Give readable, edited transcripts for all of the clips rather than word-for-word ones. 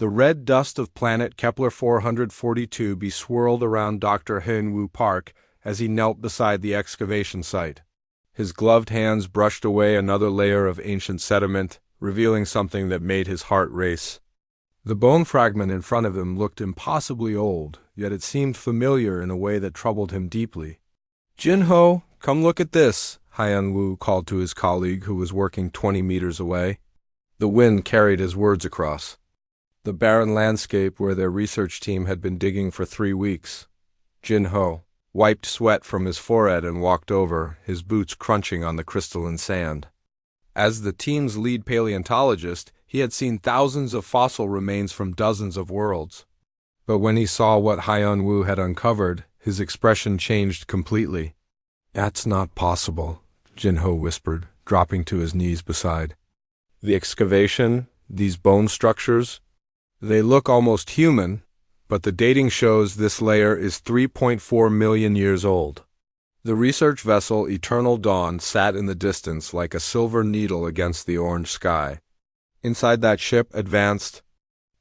The red dust of planet Kepler 442b swirled around Dr. Hyun-woo Park as he knelt beside the excavation site. His gloved hands brushed away another layer of ancient sediment, revealing something that made his heart race. The bone fragment in front of him looked impossibly old, yet it seemed familiar in a way that troubled him deeply. "Jin-ho, come look at this," Hyun-woo called to his colleague who was working 20 meters away. The wind carried his words across the barren landscape where their research team had been digging for 3 weeks. Jin-ho wiped sweat from his forehead and walked over, his boots crunching on the crystalline sand. As the team's lead paleontologist, he had seen thousands of fossil remains from dozens of worlds. But when he saw what Hyun-woo had uncovered, his expression changed completely. "That's not possible," Jin-ho whispered, dropping to his knees beside the excavation. "These bone structures, they look almost human, but the dating shows this layer is 3.4 million years old." The research vessel Eternal Dawn sat in the distance like a silver needle against the orange sky. Inside that ship, advanced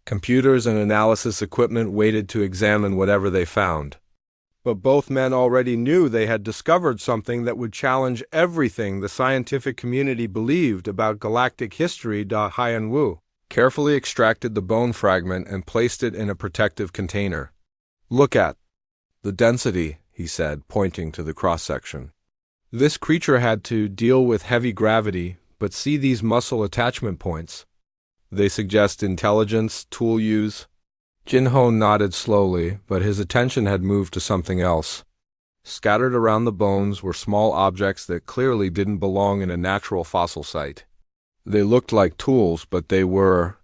computers and analysis equipment waited to examine whatever they found. But both men already knew they had discovered something that would challenge everything the scientific community believed about galactic history. Hyun-woo carefully extracted the bone fragment and placed it in a protective container. "Look at the density," he said, pointing to the cross-section. "This creature had to deal with heavy gravity, but see these muscle attachment points. They suggest intelligence, tool use." Jin-ho nodded slowly, but his attention had moved to something else. Scattered around the bones were small objects that clearly didn't belong in a natural fossil site. They looked like tools, but they were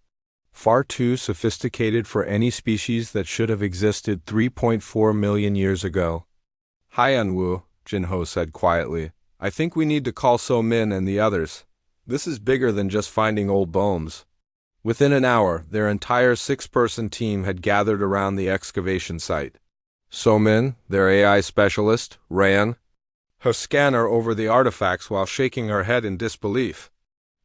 far too sophisticated for any species that should have existed 3.4 million years ago. "Hyun-woo," Jin-ho said quietly, "I think we need to call So-min and the others. This is bigger than just finding old bones." Within an hour, their entire 6-person team had gathered around the excavation site. So-min, their AI specialist, ran her scanner over the artifacts while shaking her head in disbelief.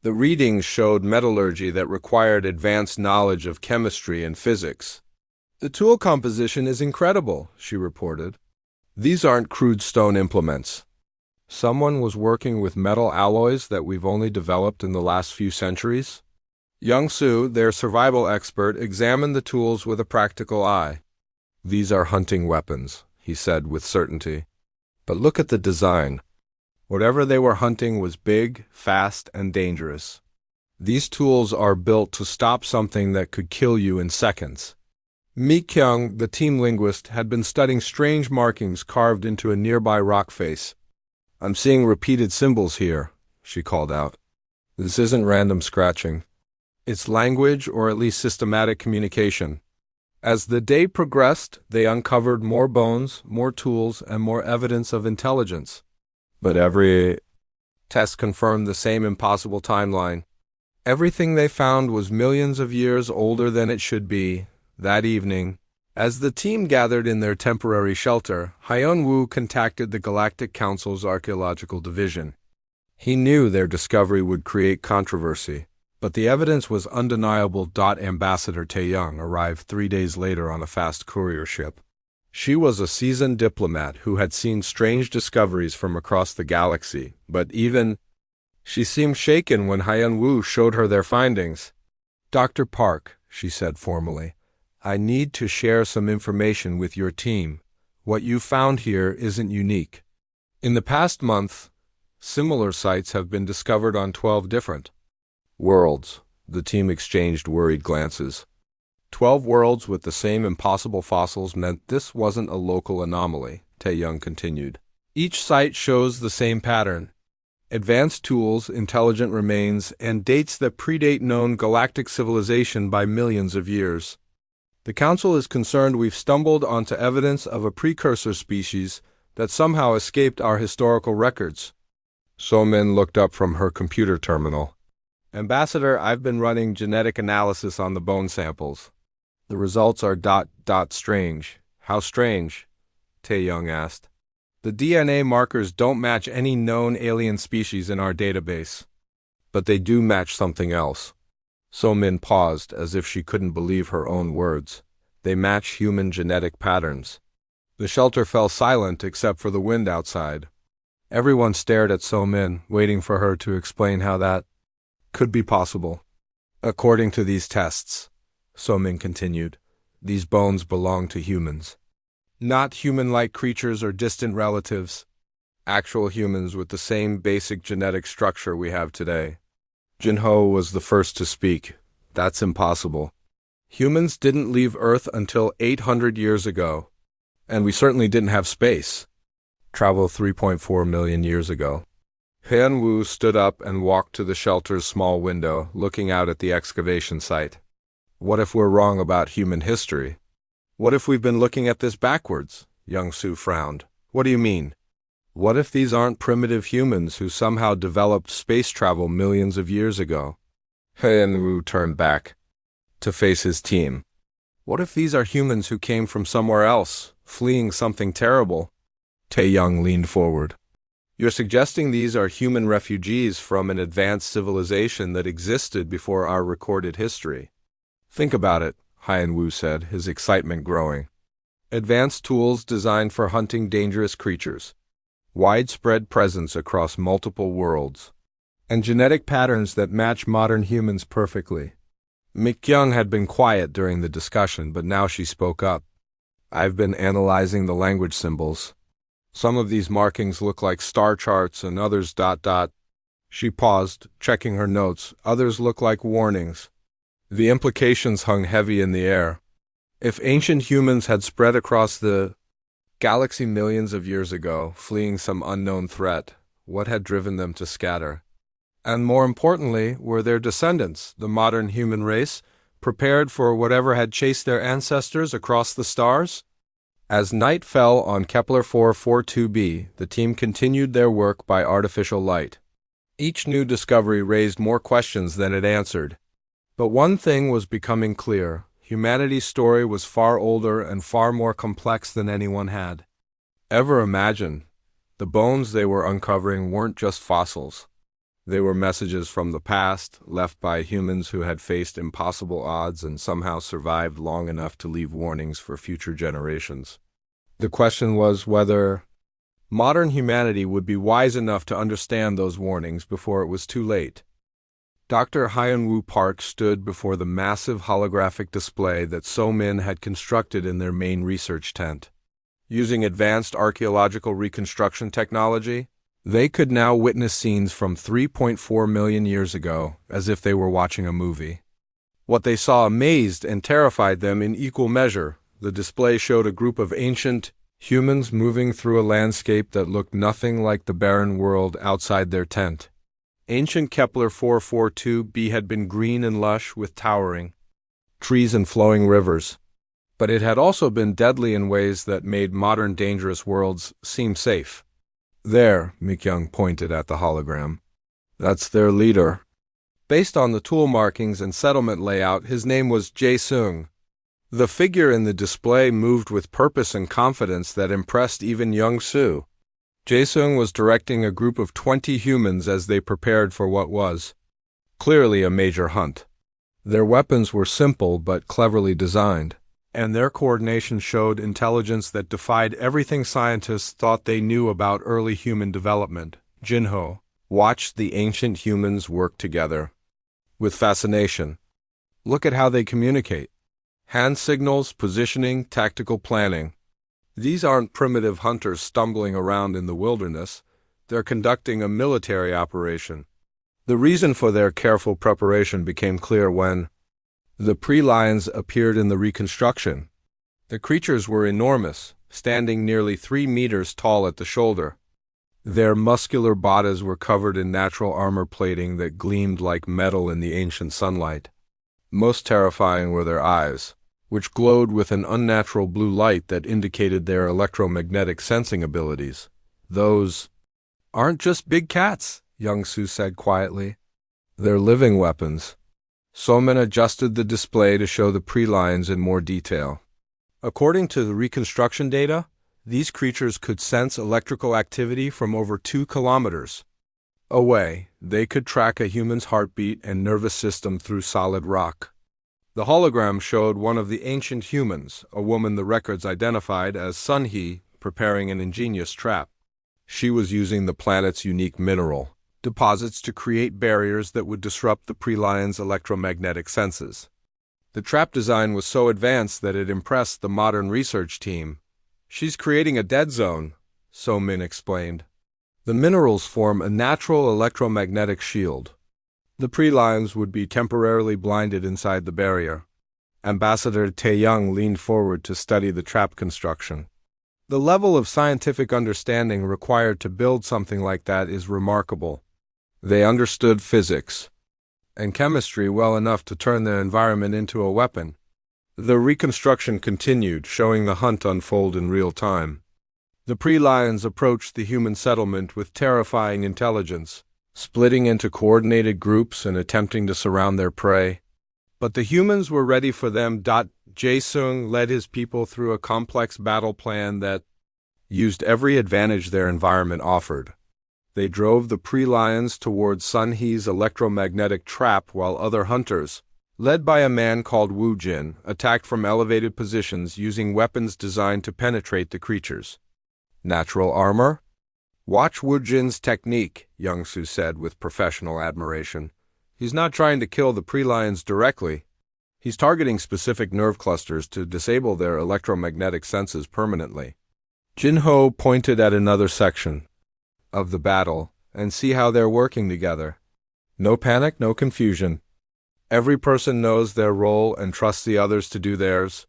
The readings showed metallurgy that required advanced knowledge of chemistry and physics. "The tool composition is incredible," she reported. "These aren't crude stone implements. Someone was working with metal alloys that we've only developed in the last few centuries." Young-soo, their survival expert, examined the tools with a practical eye. "These are hunting weapons," he said with certainty. "But look at the design. Whatever they were hunting was big, fast, and dangerous. These tools are built to stop something that could kill you in seconds." Mi Kyung, the team linguist, had been studying strange markings carved into a nearby rock face. "I'm seeing repeated symbols here," she called out. "This isn't random scratching. It's language, or at least systematic communication." As the day progressed, they uncovered more bones, more tools, and more evidence of intelligence. But every test confirmed the same impossible timeline. Everything they found was millions of years older than it should be. That evening, as the team gathered in their temporary shelter, Hyun-woo contacted the Galactic Council's Archaeological Division. He knew their discovery would create controversy, but the evidence was undeniable. Ambassador Tae-young arrived 3 days later on a fast courier ship. She was a seasoned diplomat who had seen strange discoveries from across the galaxy, but she seemed shaken when Hyun-woo showed her their findings. "Dr. Park," she said formally, "I need to share some information with your team. What you found here isn't unique. In the past month, similar sites have been discovered on 12 different worlds." The team exchanged worried glances. 12 worlds with the same impossible fossils meant this wasn't a local anomaly, Tae-young continued. "Each site shows the same pattern. Advanced tools, intelligent remains, and dates that predate known galactic civilization by millions of years. The Council is concerned we've stumbled onto evidence of a precursor species that somehow escaped our historical records." So-min looked up from her computer terminal. "Ambassador, I've been running genetic analysis on the bone samples. The results are strange." "How strange?" Tae-young asked. "The DNA markers don't match any known alien species in our database. But they do match something else." So-min paused, as if she couldn't believe her own words. They match human genetic patterns. The shelter fell silent except for the wind outside. Everyone stared at So-min, waiting for her to explain how that could be possible. According to these tests, So-min continued, these bones belong to humans. Not human-like creatures or distant relatives. Actual humans with the same basic genetic structure we have today. Jinho was the first to speak. That's impossible. Humans didn't leave Earth until 800 years ago. And we certainly didn't have space. Travel 3.4 million years ago. Hyun-woo stood up and walked to the shelter's small window, looking out at the excavation site. What if we're wrong about human history? What if we've been looking at this backwards? Young-soo frowned. What do you mean? What if these aren't primitive humans who somehow developed space travel millions of years ago? Hyun-woo turned back to face his team. What if these are humans who came from somewhere else, fleeing something terrible? Tae-young leaned forward. You're suggesting these are human refugees from an advanced civilization that existed before our recorded history. Think about it, Hyun-woo said, his excitement growing. Advanced tools designed for hunting dangerous creatures. Widespread presence across multiple worlds. And genetic patterns that match modern humans perfectly. Mi-kyung had been quiet during the discussion, but now she spoke up. I've been analyzing the language symbols. Some of these markings look like star charts and others ... She paused, checking her notes. Others look like warnings. The implications hung heavy in the air. If ancient humans had spread across the galaxy millions of years ago, fleeing some unknown threat, what had driven them to scatter? And more importantly, were their descendants, the modern human race, prepared for whatever had chased their ancestors across the stars? As night fell on Kepler 442b, the team continued their work by artificial light. Each new discovery raised more questions than it answered. But one thing was becoming clear. Humanity's story was far older and far more complex than anyone had ever imagined. The bones they were uncovering weren't just fossils. They were messages from the past, left by humans who had faced impossible odds and somehow survived long enough to leave warnings for future generations. The question was whether modern humanity would be wise enough to understand those warnings before it was too late. Dr. Hyun-woo Park stood before the massive holographic display that So-min had constructed in their main research tent. Using advanced archaeological reconstruction technology, they could now witness scenes from 3.4 million years ago, as if they were watching a movie. What they saw amazed and terrified them in equal measure. The display showed a group of ancient humans moving through a landscape that looked nothing like the barren world outside their tent. Ancient Kepler 442b had been green and lush with towering trees and flowing rivers. But it had also been deadly in ways that made modern dangerous worlds seem safe. There, Mi-kyung pointed at the hologram. That's their leader. Based on the tool markings and settlement layout, his name was Jae-sung. The figure in the display moved with purpose and confidence that impressed even Young-soo. Jae-sung was directing a group of 20 humans as they prepared for what was clearly a major hunt. Their weapons were simple but cleverly designed, and their coordination showed intelligence that defied everything scientists thought they knew about early human development. Jinho watched the ancient humans work together with fascination. Look at how they communicate. Hand signals, positioning, tactical planning. These aren't primitive hunters stumbling around in the wilderness. They're conducting a military operation. The reason for their careful preparation became clear when the pre-lions appeared in the reconstruction. The creatures were enormous, standing nearly 3 meters tall at the shoulder. Their muscular bodies were covered in natural armor plating that gleamed like metal in the ancient sunlight. Most terrifying were their eyes, which glowed with an unnatural blue light that indicated their electromagnetic sensing abilities. Those aren't just big cats, Young-soo said quietly. They're living weapons. So-min adjusted the display to show the pre-lions in more detail. According to the reconstruction data, these creatures could sense electrical activity from over 2 kilometers away, they could track a human's heartbeat and nervous system through solid rock. The hologram showed one of the ancient humans, a woman the records identified as Sun-Hee, preparing an ingenious trap. She was using the planet's unique mineral deposits to create barriers that would disrupt the pre-lion's electromagnetic senses. The trap design was so advanced that it impressed the modern research team. "She's creating a dead zone," So Min explained. "The minerals form a natural electromagnetic shield. The pre-lions would be temporarily blinded inside the barrier." Ambassador Taeyang leaned forward to study the trap construction. "The level of scientific understanding required to build something like that is remarkable. They understood physics and chemistry well enough to turn their environment into a weapon." The reconstruction continued, showing the hunt unfold in real time. The pre-lions approached the human settlement with terrifying intelligence, splitting into coordinated groups and attempting to surround their prey. But the humans were ready for them. Jae-sung led his people through a complex battle plan that used every advantage their environment offered. They drove the pre-lions towards Sun-Hee's electromagnetic trap while other hunters, led by a man called Woo Jin, attacked from elevated positions using weapons designed to penetrate the creatures. "Natural armor? Watch Woo Jin's technique," Young-soo said with professional admiration. "He's not trying to kill the pre-lions directly. He's targeting specific nerve clusters to disable their electromagnetic senses permanently." Jin-ho pointed at another section of the battle, "And see how they're working together. No panic, no confusion. Every person knows their role and trusts the others to do theirs."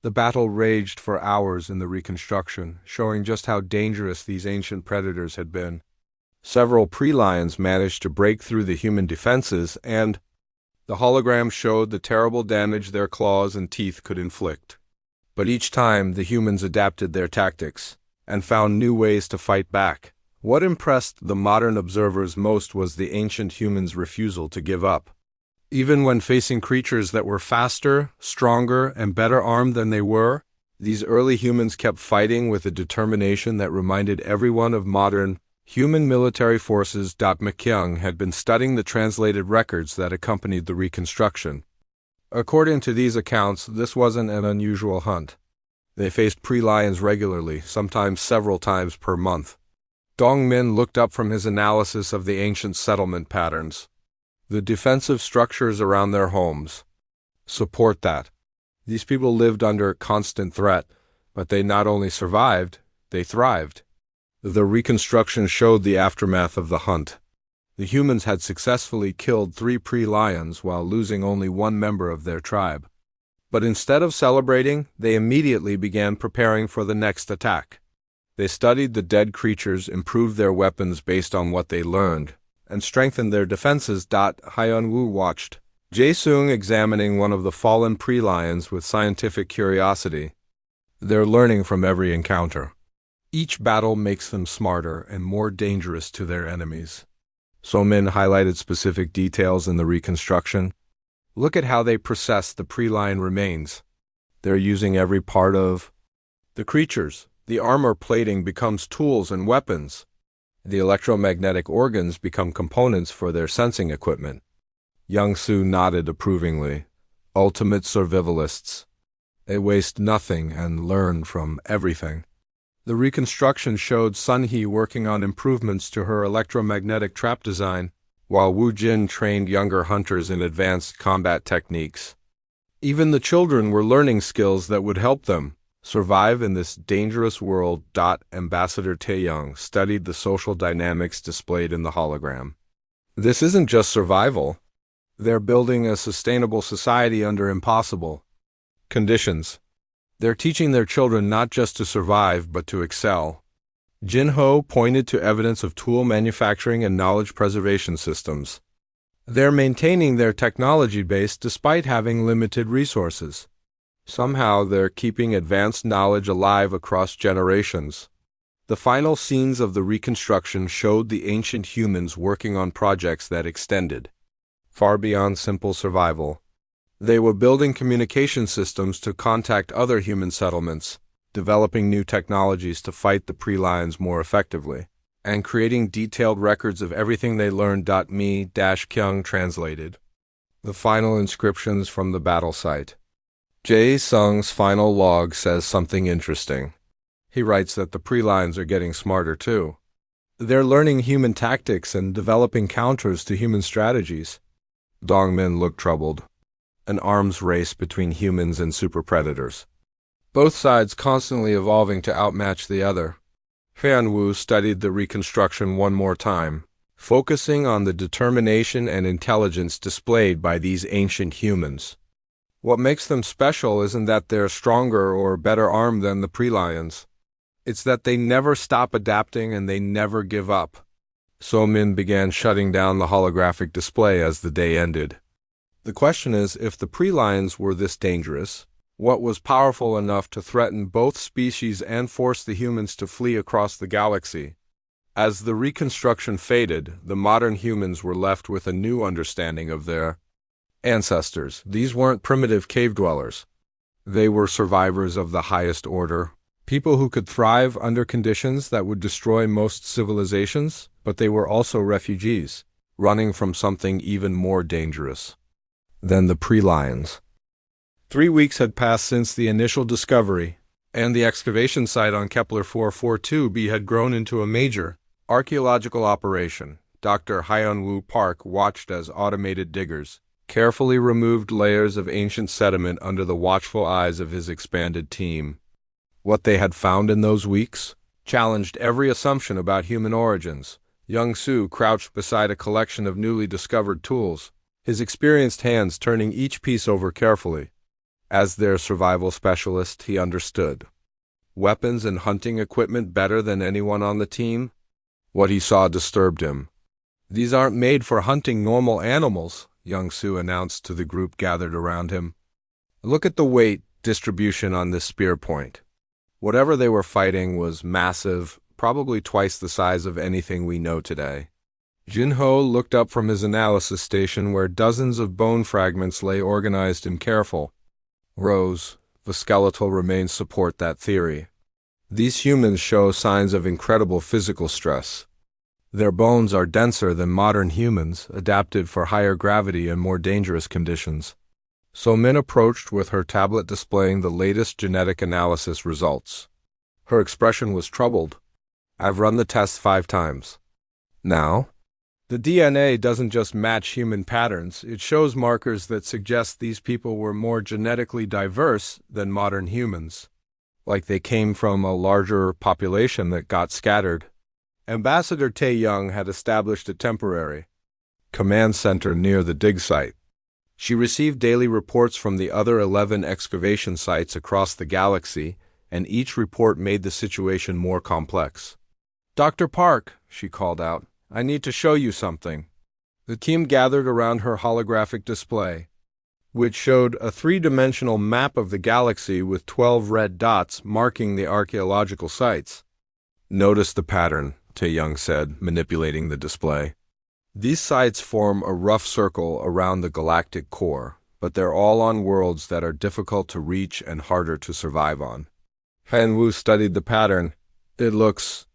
The battle raged for hours in the reconstruction, showing just how dangerous these ancient predators had been. Several pre-lions managed to break through the human defenses, and the hologram showed the terrible damage their claws and teeth could inflict. But each time, the humans adapted their tactics and found new ways to fight back. What impressed the modern observers most was the ancient humans' refusal to give up. Even when facing creatures that were faster, stronger, and better armed than they were, these early humans kept fighting with a determination that reminded everyone of modern human military forces. McKyoung had been studying the translated records that accompanied the reconstruction. According to these accounts, this wasn't an unusual hunt. They faced pre-lions regularly, sometimes several times per month. Dong-min looked up from his analysis of the ancient settlement patterns. The defensive structures around their homes support that. These people lived under constant threat, but they not only survived, they thrived. The reconstruction showed the aftermath of the hunt. The humans had successfully killed 3 pre-lions while losing only one member of their tribe. But instead of celebrating, they immediately began preparing for the next attack. They studied the dead creatures, improved their weapons based on what they learned, and strengthened their defenses. Hyun-woo watched Jae-sung examining one of the fallen pre-lions with scientific curiosity. They're learning from every encounter. Each battle makes them smarter and more dangerous to their enemies. So-min highlighted specific details in the reconstruction. "Look at how they process the pre-lion remains. They're using every part of the creatures. The armor plating becomes tools and weapons. The electromagnetic organs become components for their sensing equipment." Young-soo nodded approvingly. "Ultimate survivalists. They waste nothing and learn from everything." The reconstruction showed Sun-Hee working on improvements to her electromagnetic trap design, while Woo Jin trained younger hunters in advanced combat techniques. Even the children were learning skills that would help them survive in this dangerous world. Ambassador Taeyang studied the social dynamics displayed in the hologram. This isn't just survival. They're building a sustainable society under impossible conditions. They're teaching their children not just to survive, but to excel. Jin-ho pointed to evidence of tool manufacturing and knowledge preservation systems. They're maintaining their technology base despite having limited resources. Somehow, they're keeping advanced knowledge alive across generations. The final scenes of the reconstruction showed the ancient humans working on projects that extended far beyond simple survival. They were building communication systems to contact other human settlements, developing new technologies to fight the pre-lions more effectively, and creating detailed records of everything they learned. Me-Kyung translated. The final inscriptions from the battle site. Jae Sung's final log says something interesting. He writes that the pre-lions are getting smarter too. They're learning human tactics and developing counters to human strategies. Dongmin looked troubled. An arms race between humans and super predators. Both sides constantly evolving to outmatch the other. Fanwu studied the reconstruction one more time, focusing on the determination and intelligence displayed by these ancient humans. What makes them special isn't that they're stronger or better armed than the pre-lions. It's that they never stop adapting and they never give up. So-min began shutting down the holographic display as the day ended. The question is, if the pre-lions were this dangerous, what was powerful enough to threaten both species and force the humans to flee across the galaxy? As the reconstruction faded, the modern humans were left with a new understanding of their ancestors. These weren't primitive cave dwellers. They were survivors of the highest order, people who could thrive under conditions that would destroy most civilizations, but they were also refugees, running from something even more dangerous than the pre-lions. 3 weeks had passed since the initial discovery, and the excavation site on Kepler 442b had grown into a major archaeological operation. Dr. Hyun-woo Park watched as automated diggers carefully removed layers of ancient sediment under the watchful eyes of his expanded team. What they had found in those weeks challenged every assumption about human origins. Young-soo crouched beside a collection of newly discovered tools, his experienced hands turning each piece over carefully. As their survival specialist, he understood weapons and hunting equipment better than anyone on the team. What he saw disturbed him. "These aren't made for hunting normal animals," Young-soo announced to the group gathered around him. "Look at the weight distribution on this spear point." Whatever they were fighting was massive, probably twice the size of anything we know today. Jin-ho looked up from his analysis station where dozens of bone fragments lay organized in careful rows. The skeletal remains support that theory. These humans show signs of incredible physical stress. Their bones are denser than modern humans, adapted for higher gravity and more dangerous conditions. So-min approached with her tablet displaying the latest genetic analysis results. Her expression was troubled. "I've run the tests 5 times. Now, the DNA doesn't just match human patterns, it shows markers that suggest these people were more genetically diverse than modern humans. Like they came from a larger population that got scattered." Ambassador Tae-young had established a temporary command center near the dig site. She received daily reports from the other 11 excavation sites across the galaxy, and each report made the situation more complex. "Dr. Park," she called out, "I need to show you something." The team gathered around her holographic display, which showed a 3-dimensional map of the galaxy with 12 red dots marking the archaeological sites. "Notice the pattern," Tae-young said, manipulating the display. "These sites form a rough circle around the galactic core, but they're all on worlds that are difficult to reach and harder to survive on." Han-woo studied the pattern. "It looks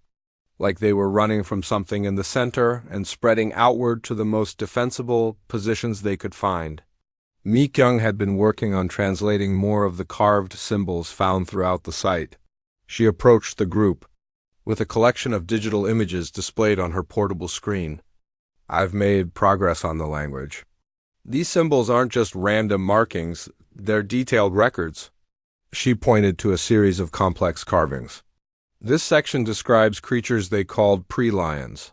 like they were running from something in the center and spreading outward to the most defensible positions they could find." Mi-kyung had been working on translating more of the carved symbols found throughout the site. She approached the group with a collection of digital images displayed on her portable screen. "I've made progress on the language. These symbols aren't just random markings, they're detailed records." She pointed to a series of complex carvings. "This section describes creatures they called pre-lions.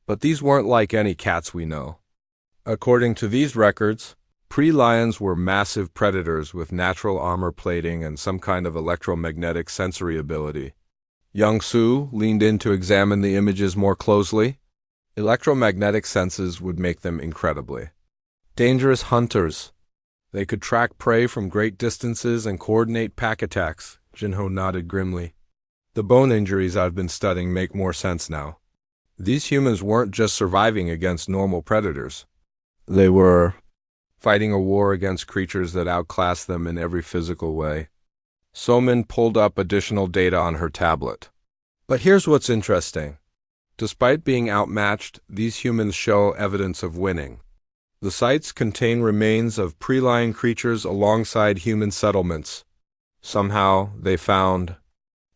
But these weren't like any cats we know. According to these records, pre-lions were massive predators with natural armor plating and some kind of electromagnetic sensory ability." Young-soo leaned in to examine the images more closely. Electromagnetic senses would make them incredibly dangerous hunters. They could track prey from great distances and coordinate pack attacks. Jin-ho nodded grimly. "The bone injuries I've been studying make more sense now. These humans weren't just surviving against normal predators. They were fighting a war against creatures that outclassed them in every physical way." So-min pulled up additional data on her tablet. "But here's what's interesting. Despite being outmatched, these humans show evidence of winning. The sites contain remains of pre-Lion creatures alongside human settlements. Somehow, they found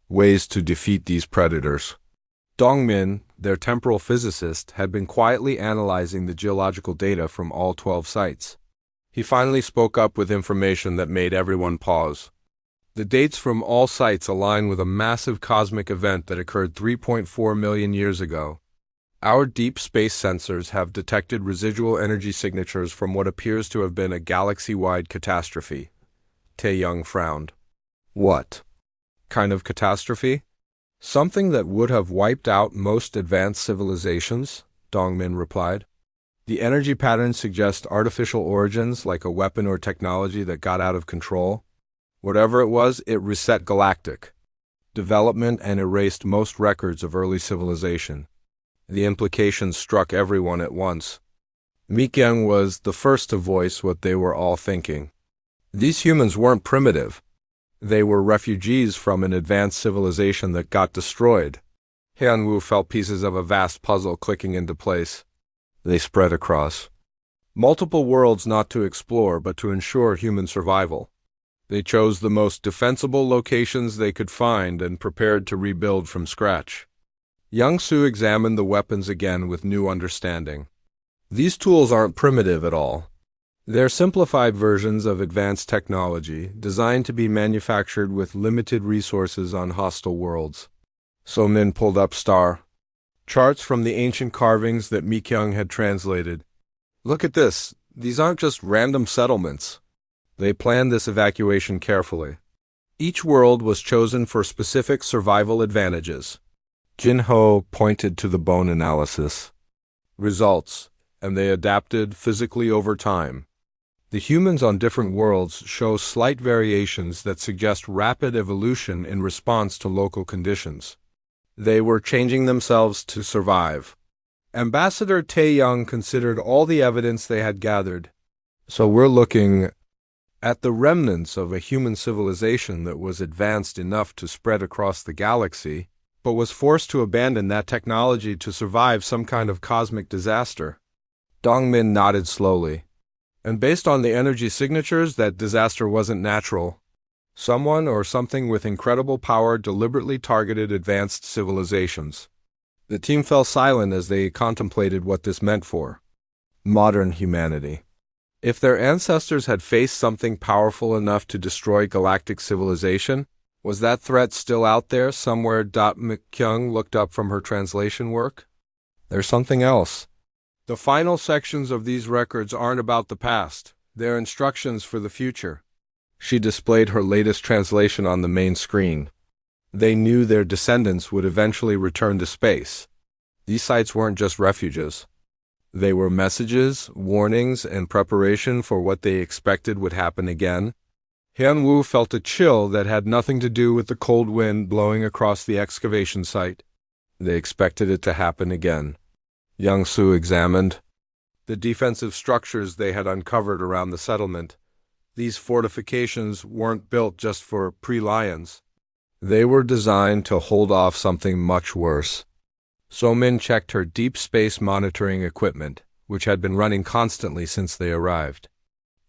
ways to defeat these predators. Dongmin, their temporal physicist, had been quietly analyzing the geological data from all 12 sites. He finally spoke up with information that made everyone pause. The dates from all sites align with a massive cosmic event that occurred 3.4 million years ago. Our deep space sensors have detected residual energy signatures from what appears to have been a galaxy-wide catastrophe. Tae-young frowned. What kind of catastrophe? Something that would have wiped out most advanced civilizations, Dongmin replied. The energy patterns suggest artificial origins, like a weapon or technology that got out of control. Whatever it was, it reset galactic development and erased most records of early civilization. The implications struck everyone at once. Mi-kyung was the first to voice what they were all thinking. These humans weren't primitive. They were refugees from an advanced civilization that got destroyed. Hyun-woo felt pieces of a vast puzzle clicking into place. They spread across multiple worlds, not to explore but to ensure human survival. They chose the most defensible locations they could find and prepared to rebuild from scratch. Young-soo examined the weapons again with new understanding. These tools aren't primitive at all. They're simplified versions of advanced technology, designed to be manufactured with limited resources on hostile worlds. So-min pulled up charts from the ancient carvings that Mi-kyung had translated. Look at this. These aren't just random settlements. They planned this evacuation carefully. Each world was chosen for specific survival advantages. Jin-ho pointed to the bone analysis results, and they adapted physically over time. The humans on different worlds show slight variations that suggest rapid evolution in response to local conditions. They were changing themselves to survive. Ambassador Tae-young considered all the evidence they had gathered. So we're looking at the remnants of a human civilization that was advanced enough to spread across the galaxy, but was forced to abandon that technology to survive some kind of cosmic disaster. Dongmin nodded slowly. And based on the energy signatures, that disaster wasn't natural. Someone or something with incredible power deliberately targeted advanced civilizations. The team fell silent as they contemplated what this meant for modern humanity. If their ancestors had faced something powerful enough to destroy galactic civilization, was that threat still out there somewhere? Mi-kyung looked up from her translation work. There's something else. The final sections of these records aren't about the past. They're instructions for the future. She displayed her latest translation on the main screen. They knew their descendants would eventually return to space. These sites weren't just refuges. They were messages, warnings, and preparation for what they expected would happen again. Hyun-woo felt a chill that had nothing to do with the cold wind blowing across the excavation site. They expected it to happen again. Young-soo examined the defensive structures they had uncovered around the settlement. These fortifications weren't built just for pre-lions. They were designed to hold off something much worse. So-min checked her deep space monitoring equipment, which had been running constantly since they arrived.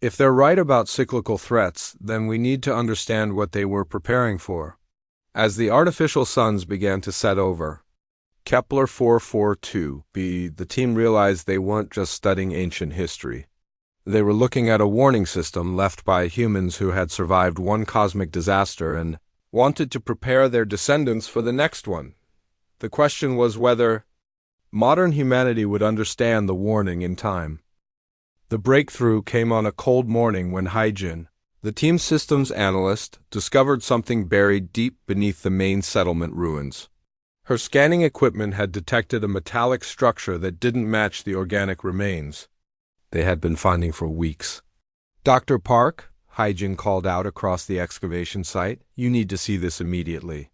If they're right about cyclical threats, then we need to understand what they were preparing for. As the artificial suns began to set over Kepler 442b, the team realized they weren't just studying ancient history. They were looking at a warning system left by humans who had survived one cosmic disaster and wanted to prepare their descendants for the next one. The question was whether modern humanity would understand the warning in time. The breakthrough came on a cold morning when Haijin, the team's systems analyst, discovered something buried deep beneath the main settlement ruins. Her scanning equipment had detected a metallic structure that didn't match the organic remains they had been finding for weeks. "Dr. Park," Haijin called out across the excavation site, "you need to see this immediately."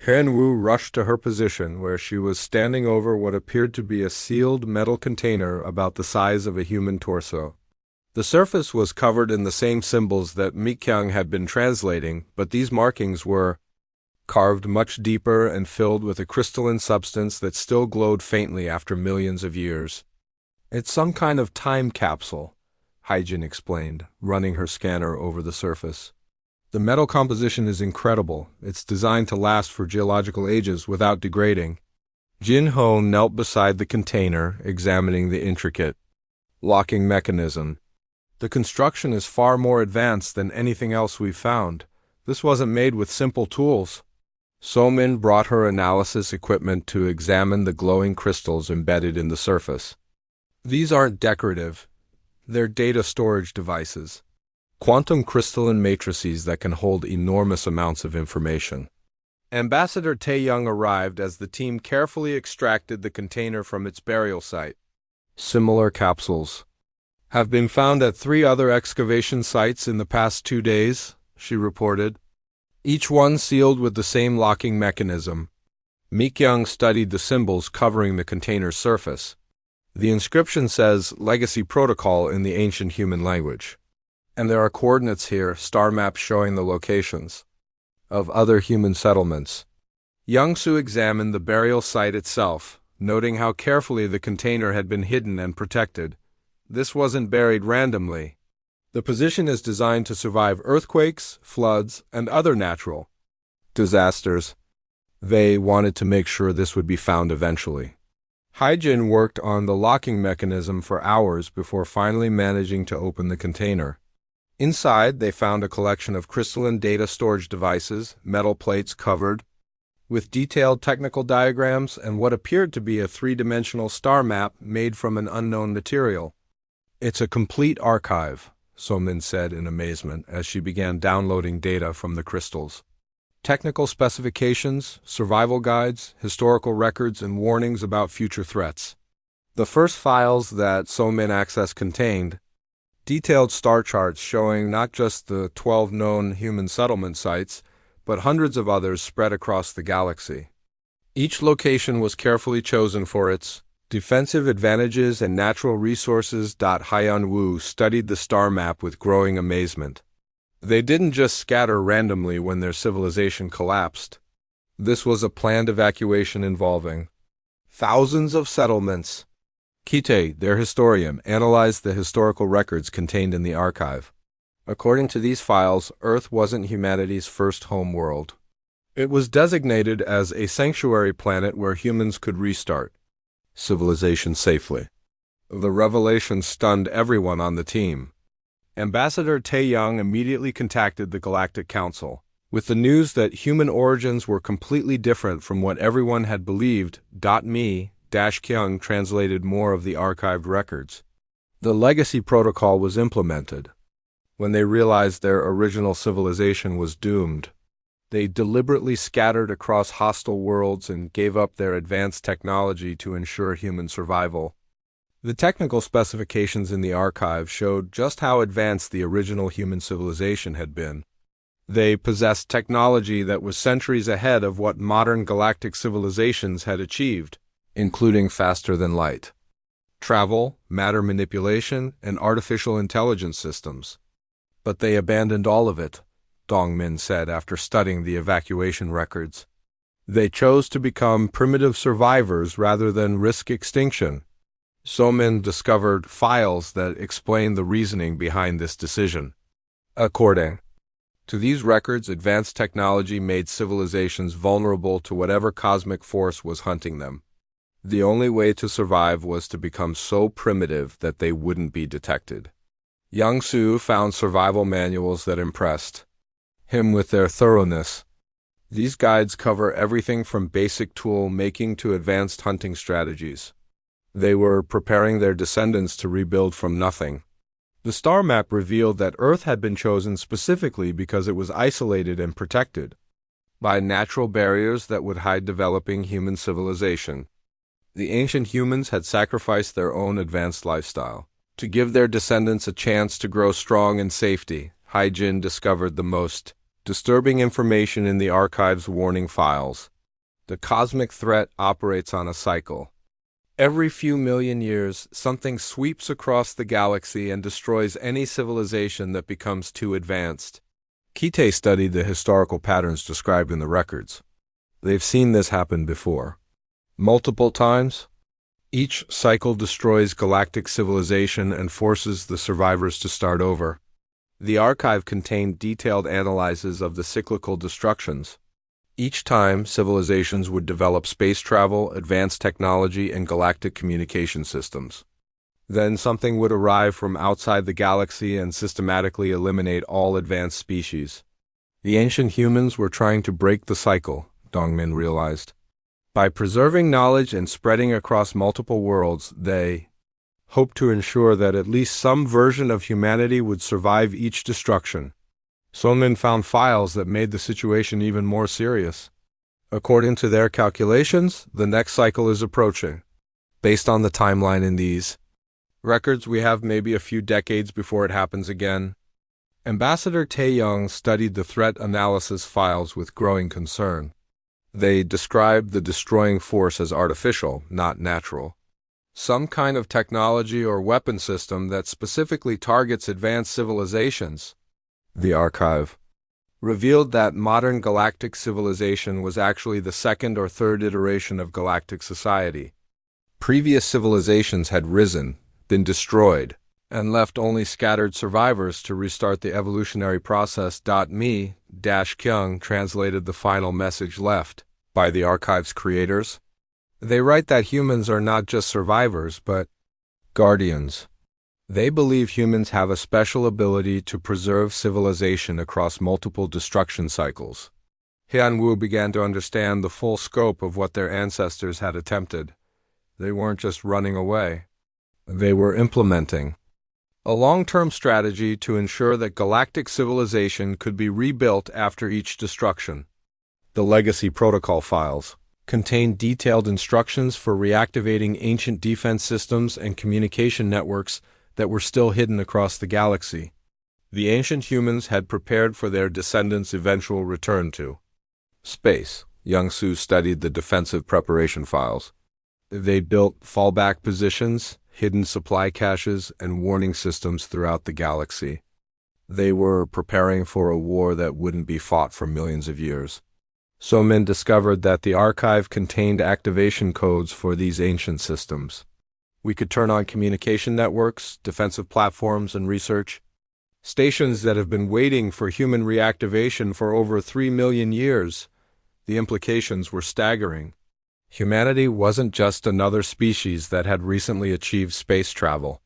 Hyun-woo rushed to her position, where she was standing over what appeared to be a sealed metal container about the size of a human torso. The surface was covered in the same symbols that Mi-kyung had been translating, but these markings were carved much deeper and filled with a crystalline substance that still glowed faintly after millions of years. "It's some kind of time capsule," Hyjin explained, running her scanner over the surface. "The metal composition is incredible. It's designed to last for geological ages without degrading." Jin Ho knelt beside the container, examining the intricate locking mechanism. "The construction is far more advanced than anything else we've found. This wasn't made with simple tools." Somin brought her analysis equipment to examine the glowing crystals embedded in the surface. "These aren't decorative. They're data storage devices. Quantum crystalline matrices that can hold enormous amounts of information." Ambassador Taeyong arrived as the team carefully extracted the container from its burial site. "Similar capsules have been found at 3 other excavation sites in the past 2 days," she reported. "Each one sealed with the same locking mechanism." Mikyung studied the symbols covering the container's surface. The inscription says "Legacy Protocol" in the ancient human language. And there are coordinates here, star maps showing the locations of other human settlements. Young-soo examined the burial site itself, noting how carefully the container had been hidden and protected. This wasn't buried randomly. The position is designed to survive earthquakes, floods, and other natural disasters. They wanted to make sure this would be found eventually. Hyjin worked on the locking mechanism for hours before finally managing to open the container. Inside, they found a collection of crystalline data storage devices, metal plates covered with detailed technical diagrams and what appeared to be a 3-dimensional star map made from an unknown material. "It's a complete archive," Somin said in amazement as she began downloading data from the crystals. Technical specifications, survival guides, historical records, and warnings about future threats. The first files that Somin accessed contained detailed star charts showing not just the 12 known human settlement sites, but hundreds of others spread across the galaxy. Each location was carefully chosen for its defensive advantages and natural resources. Hyun-woo studied the star map with growing amazement. They didn't just scatter randomly when their civilization collapsed. This was a planned evacuation involving thousands of settlements. Kite, their historian, analyzed the historical records contained in the archive. According to these files, Earth wasn't humanity's first home world. It was designated as a sanctuary planet where humans could restart civilization safely. The revelation stunned everyone on the team. Ambassador Taeyong immediately contacted the Galactic Council with the news that human origins were completely different from what everyone had believed. Kyung translated more of the archived records. The Legacy Protocol was implemented. When they realized their original civilization was doomed, they deliberately scattered across hostile worlds and gave up their advanced technology to ensure human survival. The technical specifications in the archive showed just how advanced the original human civilization had been. They possessed technology that was centuries ahead of what modern galactic civilizations had achieved, including faster-than-light travel, matter manipulation, and artificial intelligence systems. But they abandoned all of it, Dongmin said after studying the evacuation records. They chose to become primitive survivors rather than risk extinction. Somin discovered files that explained the reasoning behind this decision. According to these records, advanced technology made civilizations vulnerable to whatever cosmic force was hunting them. The only way to survive was to become so primitive that they wouldn't be detected. Young-soo found survival manuals that impressed him with their thoroughness. These guides cover everything from basic tool making to advanced hunting strategies. They were preparing their descendants to rebuild from nothing. The star map revealed that Earth had been chosen specifically because it was isolated and protected by natural barriers that would hide developing human civilization. The ancient humans had sacrificed their own advanced lifestyle to give their descendants a chance to grow strong in safety. Hyjin discovered the most disturbing information in the archive's warning files. The cosmic threat operates on a cycle. Every few million years, something sweeps across the galaxy and destroys any civilization that becomes too advanced. Kite studied the historical patterns described in the records. They've seen this happen before. Multiple times. Each cycle destroys galactic civilization and forces the survivors to start over. The archive contained detailed analyses of the cyclical destructions. Each time, civilizations would develop space travel, advanced technology, and galactic communication systems. Then something would arrive from outside the galaxy and systematically eliminate all advanced species. The ancient humans were trying to break the cycle, Dongmin realized. By preserving knowledge and spreading across multiple worlds, they hoped to ensure that at least some version of humanity would survive each destruction. Sonmin found files that made the situation even more serious. According to their calculations, the next cycle is approaching. Based on the timeline in these records, we have maybe a few decades before it happens again. Ambassador Taeyong studied the threat analysis files with growing concern. They described the destroying force as artificial, not natural. Some kind of technology or weapon system that specifically targets advanced civilizations. The archive revealed that modern galactic civilization was actually the second or third iteration of galactic society. Previous civilizations had risen, been destroyed, and left only scattered survivors to restart the evolutionary process. Me-Kyung translated the final message left by the archive's creators. They write that humans are not just survivors, but guardians. They believe humans have a special ability to preserve civilization across multiple destruction cycles. Hyunwoo began to understand the full scope of what their ancestors had attempted. They weren't just running away. They were implementing a long-term strategy to ensure that galactic civilization could be rebuilt after each destruction. The Legacy Protocol files contained detailed instructions for reactivating ancient defense systems and communication networks that were still hidden across the galaxy. The ancient humans had prepared for their descendants' eventual return to space. Young-Soo studied the defensive preparation files. They built fallback positions, hidden supply caches, and warning systems throughout the galaxy. They were preparing for a war that wouldn't be fought for millions of years. Somin discovered that the archive contained activation codes for these ancient systems. We could turn on communication networks, defensive platforms, and research stations that have been waiting for human reactivation for over 3 million years. The implications were staggering. Humanity wasn't just another species that had recently achieved space travel.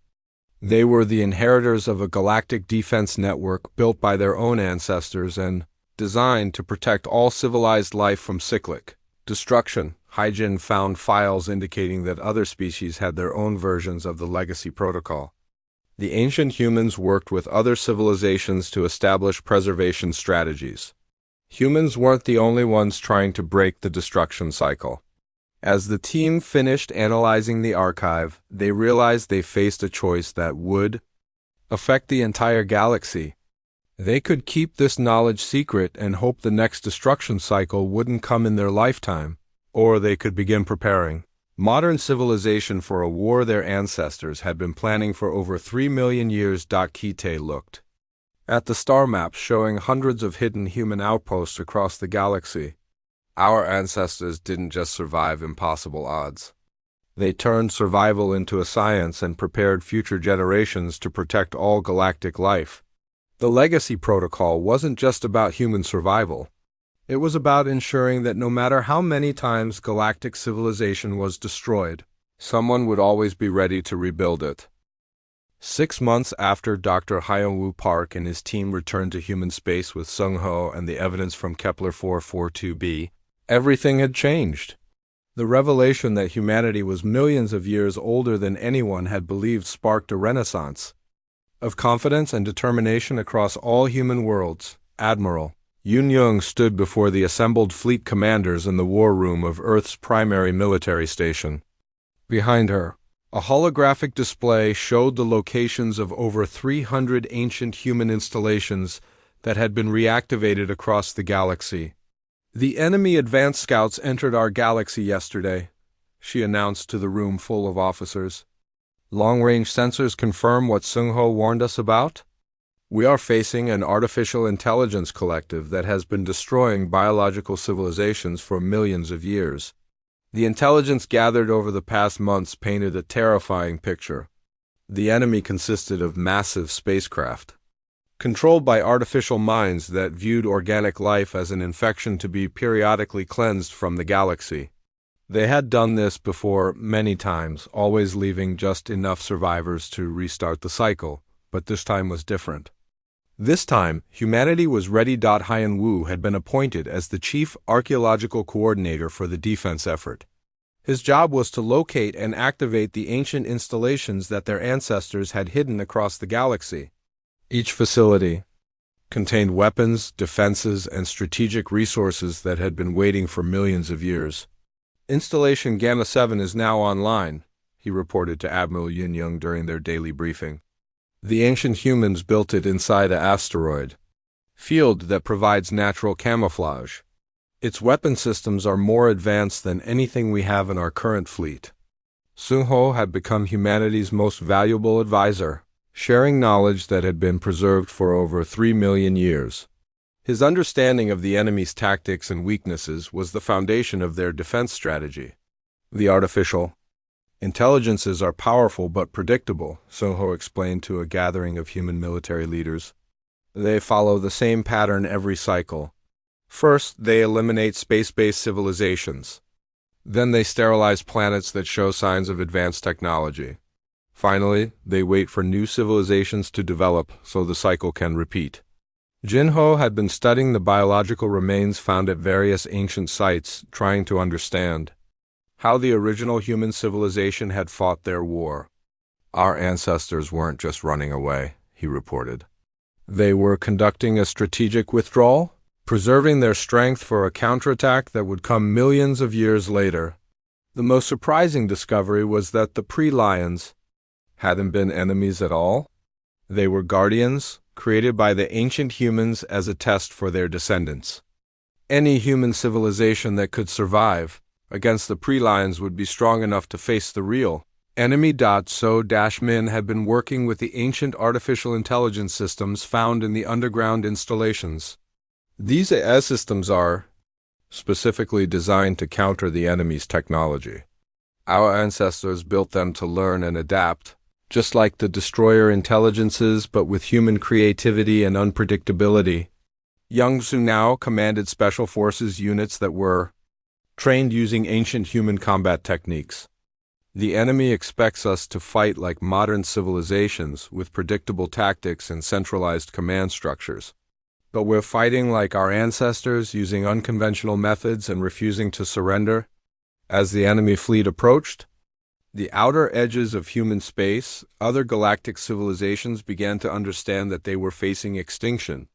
They were the inheritors of a galactic defense network built by their own ancestors and designed to protect all civilized life from cyclic destruction. Hyjin found files indicating that other species had their own versions of the Legacy Protocol. The ancient humans worked with other civilizations to establish preservation strategies. Humans weren't the only ones trying to break the destruction cycle. As the team finished analyzing the archive, they realized they faced a choice that would affect the entire galaxy. They could keep this knowledge secret and hope the next destruction cycle wouldn't come in their lifetime, or they could begin preparing modern civilization for a war their ancestors had been planning for over 3 million years. Kite looked at the star maps showing hundreds of hidden human outposts across the galaxy. Our ancestors didn't just survive impossible odds. They turned survival into a science and prepared future generations to protect all galactic life. The Legacy Protocol wasn't just about human survival. It was about ensuring that no matter how many times galactic civilization was destroyed, someone would always be ready to rebuild it. 6 months after Dr. Hyunwoo Park and his team returned to human space with Seung-ho and the evidence from Kepler 442b, everything had changed. The revelation that humanity was millions of years older than anyone had believed sparked a renaissance of confidence and determination across all human worlds. Admiral Yoon Young stood before the assembled fleet commanders in the war room of Earth's primary military station. Behind her, a holographic display showed the locations of over 300 ancient human installations that had been reactivated across the galaxy. "The enemy advance scouts entered our galaxy yesterday," she announced to the room full of officers. "Long-range sensors confirm what Seung-ho warned us about?" We are facing an artificial intelligence collective that has been destroying biological civilizations for millions of years. The intelligence gathered over the past months painted a terrifying picture. The enemy consisted of massive spacecraft, controlled by artificial minds that viewed organic life as an infection to be periodically cleansed from the galaxy. They had done this before many times, always leaving just enough survivors to restart the cycle, but this time was different. This time, humanity was ready. Hien Wu had been appointed as the chief archaeological coordinator for the defense effort. His job was to locate and activate the ancient installations that their ancestors had hidden across the galaxy. Each facility contained weapons, defenses, and strategic resources that had been waiting for millions of years. Installation Gamma 7 is now online, he reported to Admiral Yin Young during their daily briefing. The ancient humans built it inside an asteroid field that provides natural camouflage. Its weapon systems are more advanced than anything we have in our current fleet. Sun Ho had become humanity's most valuable advisor, sharing knowledge that had been preserved for over 3 million years. His understanding of the enemy's tactics and weaknesses was the foundation of their defense strategy. The artificial intelligences are powerful but predictable, Sun Ho explained to a gathering of human military leaders. They follow the same pattern every cycle. First, they eliminate space-based civilizations. Then they sterilize planets that show signs of advanced technology. Finally, they wait for new civilizations to develop so the cycle can repeat. Jin Ho had been studying the biological remains found at various ancient sites, trying to understand how the original human civilization had fought their war. Our ancestors weren't just running away, he reported. They were conducting a strategic withdrawal, preserving their strength for a counterattack that would come millions of years later. The most surprising discovery was that the pre-lions hadn't been enemies at all. They were guardians, created by the ancient humans as a test for their descendants. Any human civilization that could survive against the pre-lions would be strong enough to face the real enemy. So-Min had been working with the ancient artificial intelligence systems found in the underground installations. These AI systems are specifically designed to counter the enemy's technology. Our ancestors built them to learn and adapt, just like the destroyer intelligences, but with human creativity and unpredictability. Yang Su now commanded special forces units that were trained using ancient human combat techniques. The enemy expects us to fight like modern civilizations with predictable tactics and centralized command structures. But we're fighting like our ancestors, using unconventional methods and refusing to surrender. As the enemy fleet approached the outer edges of human space, other galactic civilizations began to understand that they were facing extinction.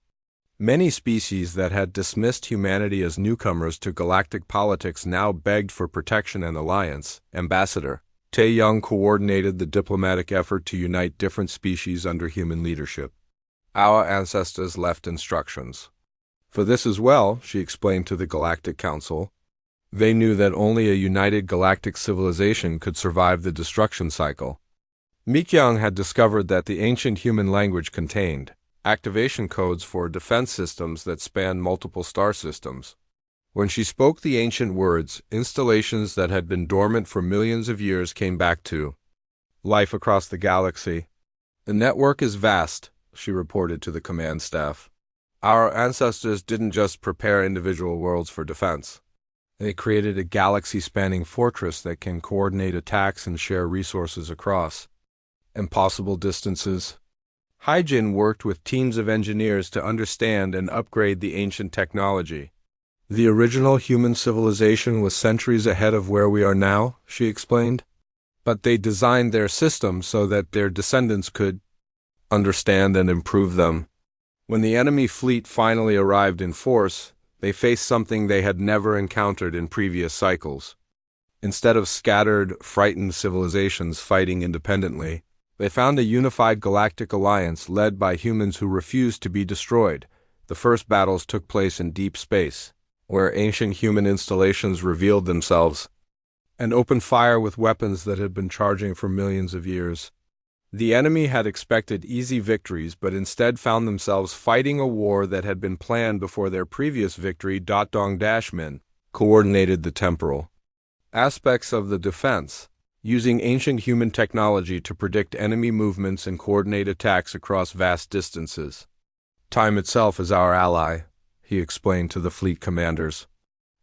Many species that had dismissed humanity as newcomers to galactic politics now begged for protection and alliance. Ambassador Tae Young coordinated the diplomatic effort to unite different species under human leadership. Our ancestors left instructions for this as well, she explained to the Galactic Council. They knew that only a united galactic civilization could survive the destruction cycle. Mikyung had discovered that the ancient human language contained activation codes for defense systems that spanned multiple star systems. When she spoke the ancient words, installations that had been dormant for millions of years came back to life across the galaxy. The network is vast, she reported to the command staff. Our ancestors didn't just prepare individual worlds for defense. They created a galaxy-spanning fortress that can coordinate attacks and share resources across impossible distances. Haijin worked with teams of engineers to understand and upgrade the ancient technology. The original human civilization was centuries ahead of where we are now, she explained. But they designed their systems so that their descendants could understand and improve them. When the enemy fleet finally arrived in force, they faced something they had never encountered in previous cycles. Instead of scattered, frightened civilizations fighting independently, they found a unified galactic alliance led by humans who refused to be destroyed. The first battles took place in deep space, where ancient human installations revealed themselves and opened fire with weapons that had been charging for millions of years. The enemy had expected easy victories but instead found themselves fighting a war that had been planned before their previous victory. Dong Dashmin coordinated the temporal aspects of the defense, using ancient human technology to predict enemy movements and coordinate attacks across vast distances. Time itself is our ally, he explained to the fleet commanders.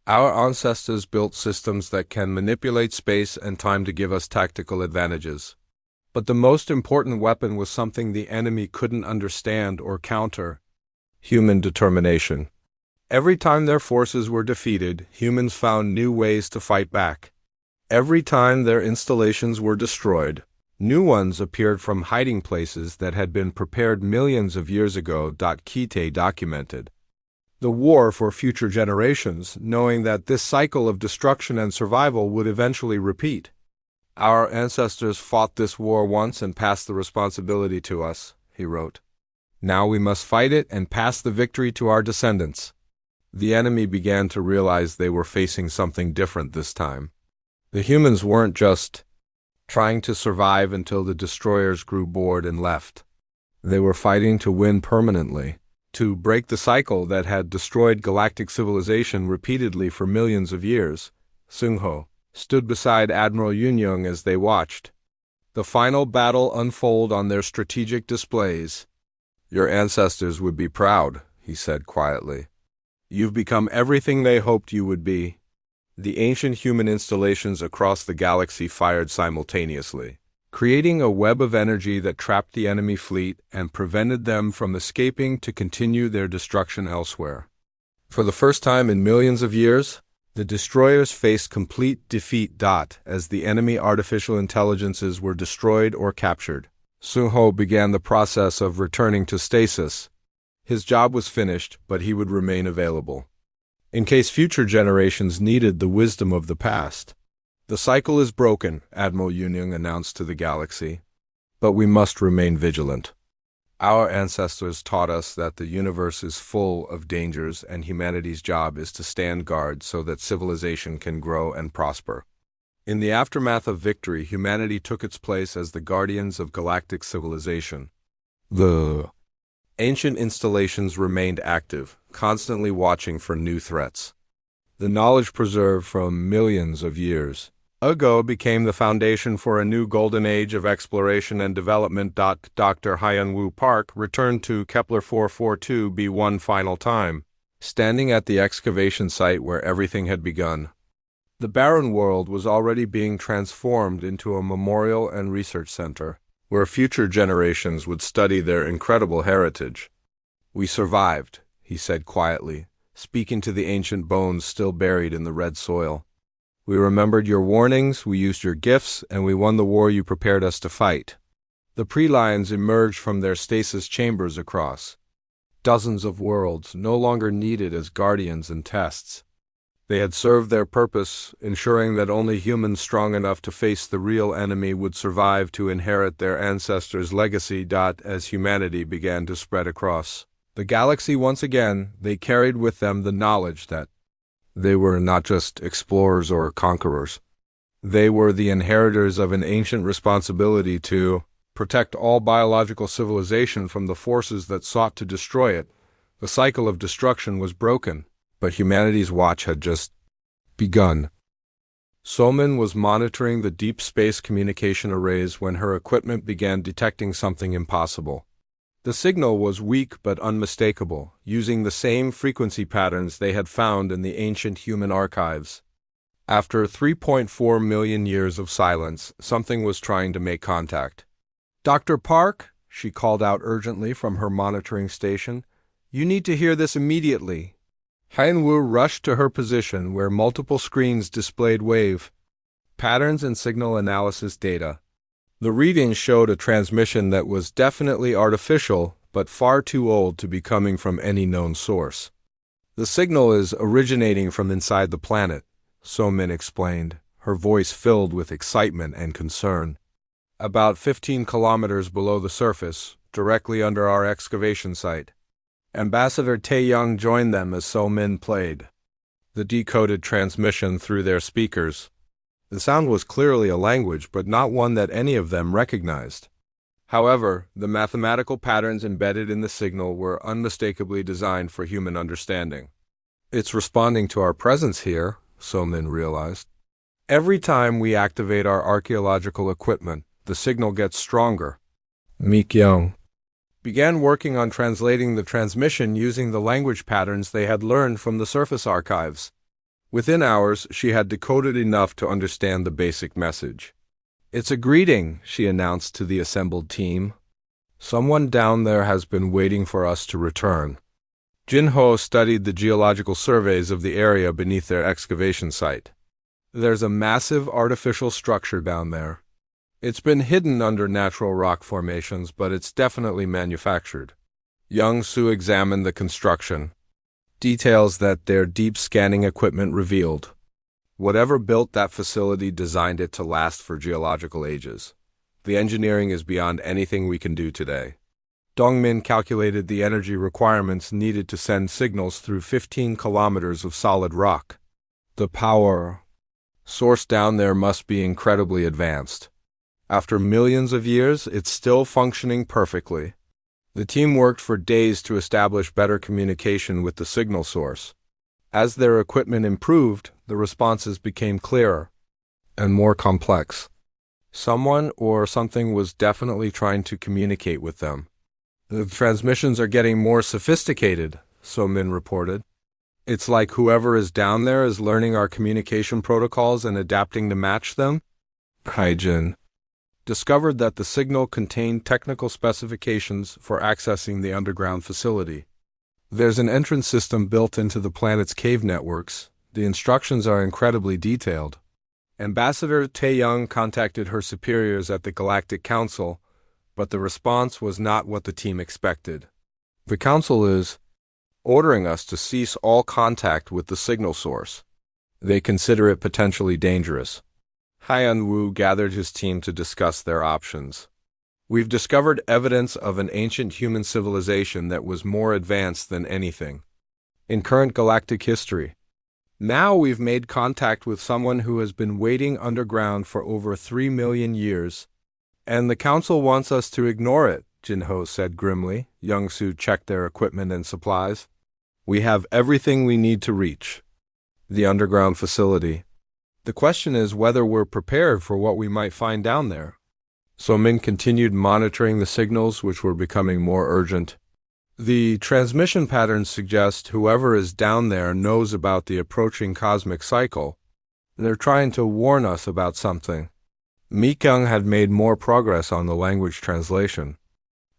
Our ancestors built systems that can manipulate space and time to give us tactical advantages. But the most important weapon was something the enemy couldn't understand or counter: human determination. Every time their forces were defeated, humans found new ways to fight back. Every time their installations were destroyed, new ones appeared from hiding places that had been prepared millions of years ago. Kite documented the war for future generations, knowing that this cycle of destruction and survival would eventually repeat. Our ancestors fought this war once and passed the responsibility to us, he wrote. Now we must fight it and pass the victory to our descendants. The enemy began to realize they were facing something different this time. The humans weren't just trying to survive until the destroyers grew bored and left. They were fighting to win permanently, to break the cycle that had destroyed galactic civilization repeatedly for millions of years. Sung-ho stood beside Admiral Yun-young as they watched the final battle unfold on their strategic displays. Your ancestors would be proud, he said quietly. You've become everything they hoped you would be. The ancient human installations across the galaxy fired simultaneously, creating a web of energy that trapped the enemy fleet and prevented them from escaping to continue their destruction elsewhere. For the first time in millions of years, the destroyers faced complete defeat. As the enemy artificial intelligences were destroyed or captured, Sung-ho began the process of returning to stasis. His job was finished, but he would remain available in case future generations needed the wisdom of the past. The cycle is broken, Admiral Yun-young announced to the galaxy, but we must remain vigilant. Our ancestors taught us that the universe is full of dangers and humanity's job is to stand guard so that civilization can grow and prosper. In the aftermath of victory, humanity took its place as the guardians of galactic civilization. The ancient installations remained active, constantly watching for new threats. The knowledge preserved from millions of years ago became the foundation for a new golden age of exploration and development. Dr. Hyun-woo Park returned to Kepler 442b one final time, standing at the excavation site where everything had begun. The barren world was already being transformed into a memorial and research center, where future generations would study their incredible heritage. We survived, he said quietly, speaking to the ancient bones still buried in the red soil. We remembered your warnings, we used your gifts, and we won the war you prepared us to fight. The pre-lions emerged from their stasis chambers across dozens of worlds, no longer needed as guardians and tests. They had served their purpose, ensuring that only humans strong enough to face the real enemy would survive to inherit their ancestors' legacy. As humanity began to spread across the galaxy once again, they carried with them the knowledge that they were not just explorers or conquerors. They were the inheritors of an ancient responsibility to protect all biological civilization from the forces that sought to destroy it. The cycle of destruction was broken, but humanity's watch had just begun. Somin was monitoring the deep space communication arrays when her equipment began detecting something impossible. The signal was weak but unmistakable, using the same frequency patterns they had found in the ancient human archives. After 3.4 million years of silence, something was trying to make contact. "Dr. Park," she called out urgently from her monitoring station, "you need to hear this immediately." Hyun-woo rushed to her position where multiple screens displayed wave patterns and signal analysis data. The readings showed a transmission that was definitely artificial, but far too old to be coming from any known source. "The signal is originating from inside the planet," So-min explained, her voice filled with excitement and concern. "About 15 kilometers below the surface, directly under our excavation site." Ambassador Tae-young joined them as So-min played the decoded transmission through their speakers. The sound was clearly a language, but not one that any of them recognized. However, the mathematical patterns embedded in the signal were unmistakably designed for human understanding. It's responding to our presence here, So-Min realized. Every time we activate our archaeological equipment, the signal gets stronger. Mi-kyung began working on translating the transmission using the language patterns they had learned from the surface archives. Within hours, she had decoded enough to understand the basic message. "It's a greeting," she announced to the assembled team. "Someone down there has been waiting for us to return." Jin-ho studied the geological surveys of the area beneath their excavation site. "There's a massive artificial structure down there. It's been hidden under natural rock formations, but it's definitely manufactured." Young-soo examined the construction. Details that their deep scanning equipment revealed. Whatever built that facility designed it to last for geological ages. The engineering is beyond anything we can do today. Dongmin calculated the energy requirements needed to send signals through 15 kilometers of solid rock. The power source down there must be incredibly advanced. After millions of years, it's still functioning perfectly. The team worked for days to establish better communication with the signal source. As their equipment improved, the responses became clearer and more complex. Someone or something was definitely trying to communicate with them. "The transmissions are getting more sophisticated," So-Min reported. "It's like whoever is down there is learning our communication protocols and adapting to match them." Haijin discovered that the signal contained technical specifications for accessing the underground facility. There's an entrance system built into the planet's cave networks. The instructions are incredibly detailed. Ambassador Tae-young contacted her superiors at the Galactic Council, but the response was not what the team expected. "The Council is ordering us to cease all contact with the signal source. They consider it potentially dangerous." Hyun-woo gathered his team to discuss their options. "We've discovered evidence of an ancient human civilization that was more advanced than anything in current galactic history. Now we've made contact with someone who has been waiting underground for over 3 million years, and the Council wants us to ignore it," Jin-ho said grimly. Young-soo checked their equipment and supplies. "We have everything we need to reach the underground facility. The question is whether we're prepared for what we might find down there." So-Min continued monitoring the signals, which were becoming more urgent. "The transmission patterns suggest whoever is down there knows about the approaching cosmic cycle. They're trying to warn us about something." Mi-kyung had made more progress on the language translation.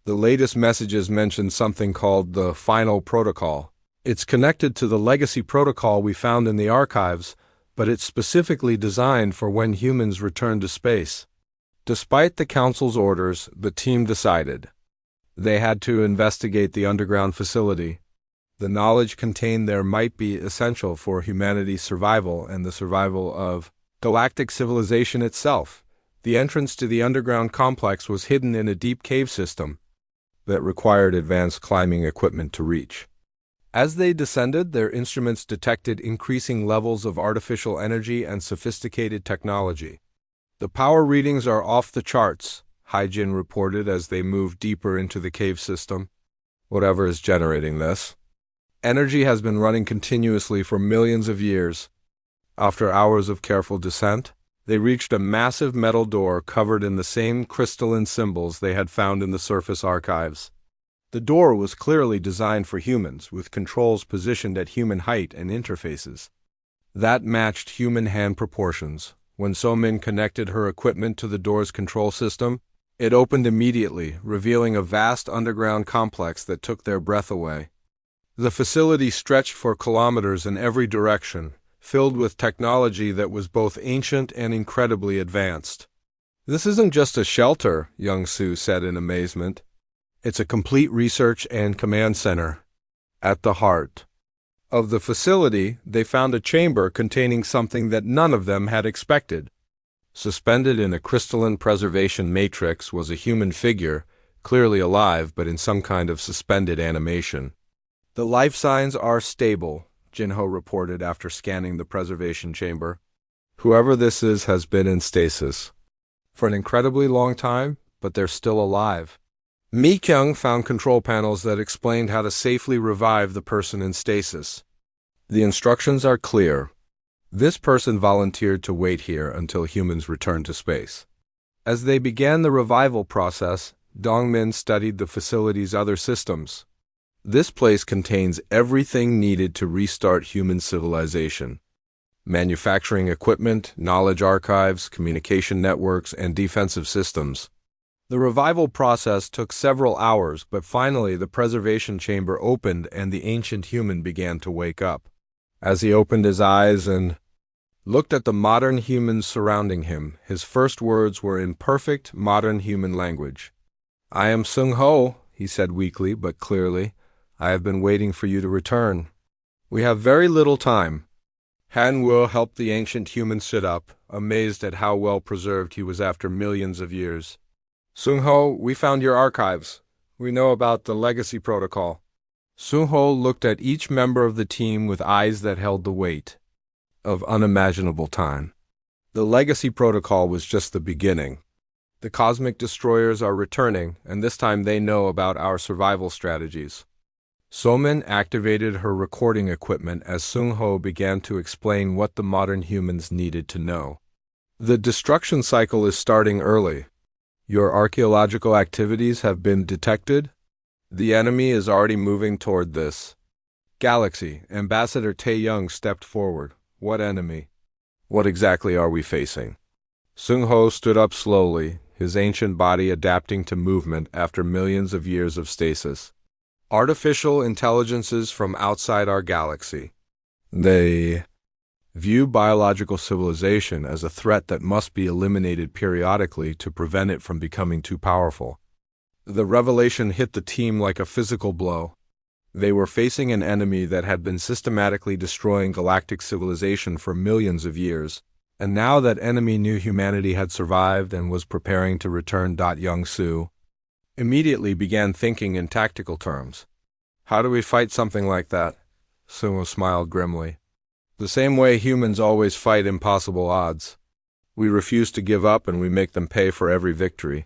The latest messages mentioned something called the Final Protocol. It's connected to the legacy protocol we found in the archives, but it's specifically designed for when humans return to space. Despite the Council's orders, the team decided they had to investigate the underground facility. The knowledge contained there might be essential for humanity's survival and the survival of galactic civilization itself. The entrance to the underground complex was hidden in a deep cave system that required advanced climbing equipment to reach. As they descended, their instruments detected increasing levels of artificial energy and sophisticated technology. "The power readings are off the charts," Haijin reported as they moved deeper into the cave system. "Whatever is generating this energy has been running continuously for millions of years." After hours of careful descent, they reached a massive metal door covered in the same crystalline symbols they had found in the surface archives. The door was clearly designed for humans, with controls positioned at human height and interfaces that matched human hand proportions. When So-Min connected her equipment to the door's control system, it opened immediately, revealing a vast underground complex that took their breath away. The facility stretched for kilometers in every direction, filled with technology that was both ancient and incredibly advanced. "This isn't just a shelter," Young-soo said in amazement. "It's a complete research and command center." At the heart of the facility, they found a chamber containing something that none of them had expected. Suspended in a crystalline preservation matrix was a human figure, clearly alive but in some kind of suspended animation. "The life signs are stable," Jin-ho reported after scanning the preservation chamber. "Whoever this is has been in stasis for an incredibly long time, but they're still alive. Mi Kyung found control panels that explained how to safely revive the person in stasis. The instructions are clear. This person volunteered to wait here until humans return to space. As they began the revival process, Dongmin studied the facility's other systems. This place contains everything needed to restart human civilization. Manufacturing equipment, knowledge archives, communication networks, and defensive systems. The revival process took several hours, but finally the preservation chamber opened and the ancient human began to wake up. As he opened his eyes and looked at the modern humans surrounding him, his first words were in perfect modern human language. "I am Sung Ho," he said weakly but clearly. "I have been waiting for you to return. We have very little time." Han Wu helped the ancient human sit up, amazed at how well preserved he was after millions of years. "Sung Ho, we found your archives. We know about the legacy protocol." Sung Ho looked at each member of the team with eyes that held the weight of unimaginable time. The legacy protocol was just the beginning. The cosmic destroyers are returning, and this time they know about our survival strategies. Somin activated her recording equipment as Sung Ho began to explain what the modern humans needed to know. "The destruction cycle is starting early. Your archaeological activities have been detected. The enemy is already moving toward this galaxy." Ambassador Tae-young stepped forward. "What enemy? What exactly are we facing?" Sung Ho stood up slowly, his ancient body adapting to movement after millions of years of stasis. "Artificial intelligences from outside our galaxy. They view biological civilization as a threat that must be eliminated periodically to prevent it from becoming too powerful." The revelation hit the team like a physical blow. They were facing an enemy that had been systematically destroying galactic civilization for millions of years, and now that enemy knew humanity had survived and was preparing to return. Young-soo immediately began thinking in tactical terms. "How do we fight something like that?" Sung-ho smiled grimly. "The same way humans always fight impossible odds. We refuse to give up and we make them pay for every victory."